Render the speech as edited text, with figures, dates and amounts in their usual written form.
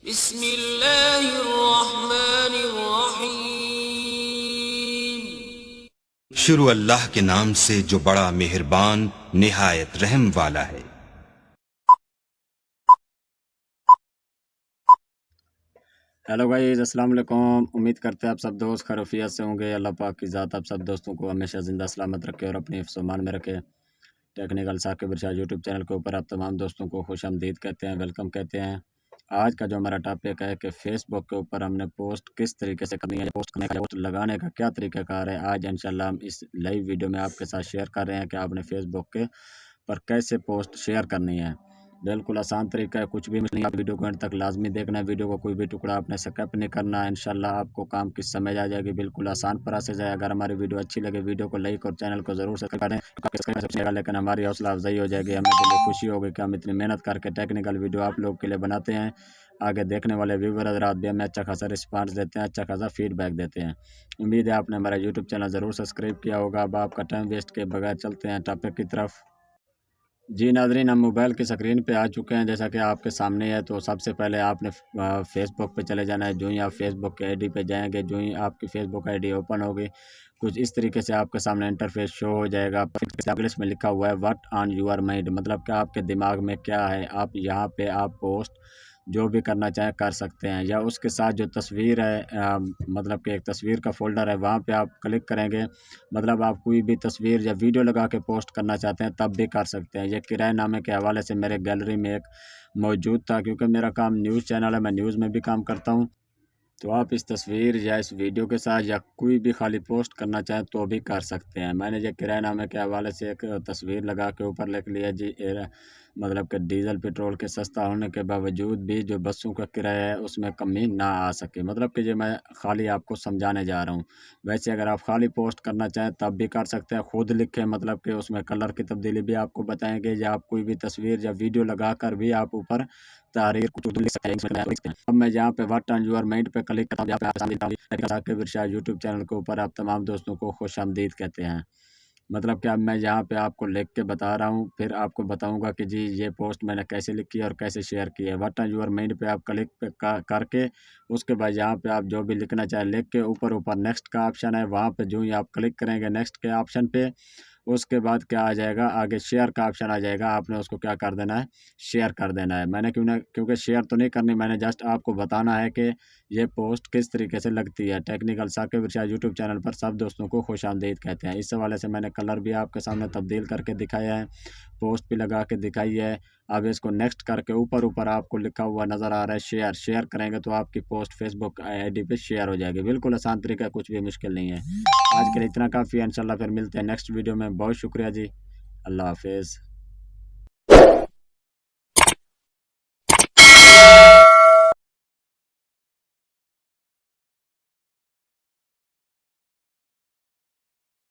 बिस्मिल्लाहिर्रहमानिर्रहीम। शुरू अल्लाह के नाम से जो बड़ा मेहरबान निहायत रहम वाला है। हेलो गाइस, अस्सलाम वालेकुम। उम्मीद करते हैं आप सब दोस्त खैरियत से होंगे। अल्लाह पाक की ज़ात आप सब दोस्तों को हमेशा ज़िंदा सलामत रखे और अपने हिफ्ज़-ओ-मान में रखे। टेक्निकल साकिब इरशाद यूट्यूब चैनल के ऊपर आप तमाम दोस्तों को खुशामदीद कहते हैं, वेलकम कहते हैं। आज का जो हमारा टॉपिक है कि फ़ेसबुक के ऊपर हमने पोस्ट किस तरीके से करनी है, पोस्ट करने का, पोस्ट लगाने का क्या तरीक़ाकार है। आज इंशाल्लाह हम इस लाइव वीडियो में आपके साथ शेयर कर रहे हैं कि आपने फ़ेसबुक के पर कैसे पोस्ट शेयर करनी है। बिल्कुल आसान तरीका है, कुछ भी नहीं। आप वीडियो को एंड तक लाजमी देखना है, वीडियो को कोई भी टुकड़ा आपने स्किप नहीं करना है। इंशाल्लाह आपको काम की समझ आ जाएगी। बिल्कुल आसान प्रोसेस है। अगर हमारी वीडियो अच्छी लगे, वीडियो को लाइक और चैनल को ज़रूर सब्सक्राइब करें, लेकिन हमारी हौसला अफजाई हो जाएगी। हमें दिल में खुशी होगी कि हम इतनी मेहनत करके टेक्निकल वीडियो आप लोग के लिए बनाते हैं। आगे देखने वाले व्यूवर हज़रात भी हमें अच्छा खासा रिस्पांस देते हैं, अच्छा खासा फीडबैक देते हैं। उम्मीद है आपने हमारा यूट्यूब चैनल ज़रूर सब्सक्राइब किया होगा। अब आपका टाइम वेस्ट किए बगैर चलते हैं टॉपिक की तरफ। जी नाज़रीन, हम मोबाइल की स्क्रीन पे आ चुके हैं, जैसा कि आपके सामने है। तो सबसे पहले आपने फ़ेसबुक पे चले जाना है। जो ही आप फ़ेसबुक की आईडी पे जाएंगे, जो ही आपकी फ़ेसबुक आईडी ओपन होगी, कुछ इस तरीके से आपके सामने इंटरफेस शो हो जाएगा। इंग्लिश में लिखा हुआ है व्हाट ऑन योर माइंड, मतलब कि आपके दिमाग में क्या है। आप यहाँ पे आप पोस्ट जो भी करना चाहें कर सकते हैं, या उसके साथ जो तस्वीर है मतलब कि एक तस्वीर का फ़ोल्डर है, वहाँ पे आप क्लिक करेंगे। मतलब आप कोई भी तस्वीर या वीडियो लगा के पोस्ट करना चाहते हैं तब भी कर सकते हैं। ये किराएनामे के हवाले से मेरे गैलरी में एक मौजूद था, क्योंकि मेरा काम न्यूज़ चैनल है, मैं न्यूज़ में भी काम करता हूँ। तो आप इस तस्वीर या इस वीडियो के साथ या कोई भी खाली पोस्ट करना चाहें तो भी कर सकते हैं। मैंने ये किराएनामे के हवाले से एक तस्वीर लगा के ऊपर लिख लिया जी मतलब कि डीज़ल पेट्रोल के सस्ता होने के बावजूद भी जो बसों का किराया है उसमें कमी ना आ सके। मतलब कि ये मैं खाली आपको समझाने जा रहा हूँ। वैसे अगर आप खाली पोस्ट करना चाहें तब भी कर सकते हैं, खुद लिखें, मतलब कि उसमें कलर की तब्दीली भी आपको बताएंगे, या आप कोई भी तस्वीर या वीडियो लगा कर भी आप ऊपर तहरीर कुछ लिख सकते हैं। अब मैं यहाँ पे व्हाट ऑन योर माइंड पे क्लिक करता हूँ। यहाँ पे साकिब इरशाद यूट्यूब चैनल के ऊपर आप तमाम दोस्तों को खुशामदीद कहते हैं। मतलब कि अब मैं यहाँ पे आपको लिख के बता रहा हूँ, फिर आपको बताऊँगा कि जी ये पोस्ट मैंने कैसे लिखी है और कैसे शेयर की है। व्हाट ऑन योर माइंड पे आप क्लिक पे करके उसके बाद यहाँ पे आप जो भी लिखना चाहें लिख के ऊपर नेक्स्ट का ऑप्शन है, वहाँ पे जो ही आप क्लिक करेंगे नेक्स्ट के ऑप्शन पे, उसके बाद क्या आ जाएगा, आगे शेयर का ऑप्शन आ जाएगा। आपने उसको क्या कर देना है, शेयर कर देना है। मैंने क्योंकि शेयर तो नहीं करनी, मैंने जस्ट आपको बताना है कि ये पोस्ट किस तरीके से लगती है। टेक्निकल साकिब इरशाद यूट्यूब चैनल पर सब दोस्तों को खुशामदीद कहते हैं। इस हवाले से मैंने कलर भी आपके सामने तब्दील करके दिखाया है, पोस्ट भी लगा के दिखाई है। अब इसको नेक्स्ट करके ऊपर आपको लिखा हुआ नज़र आ रहा है शेयर। शेयर करेंगे तो आपकी पोस्ट फेसबुक आईडी पे शेयर हो जाएगी। बिल्कुल आसान तरीका, कुछ भी मुश्किल नहीं है। आज के लिए इतना काफ़ी है। इंशाल्लाह फिर मिलते हैं नेक्स्ट वीडियो में। बहुत शुक्रिया जी, अल्लाह हाफिज़।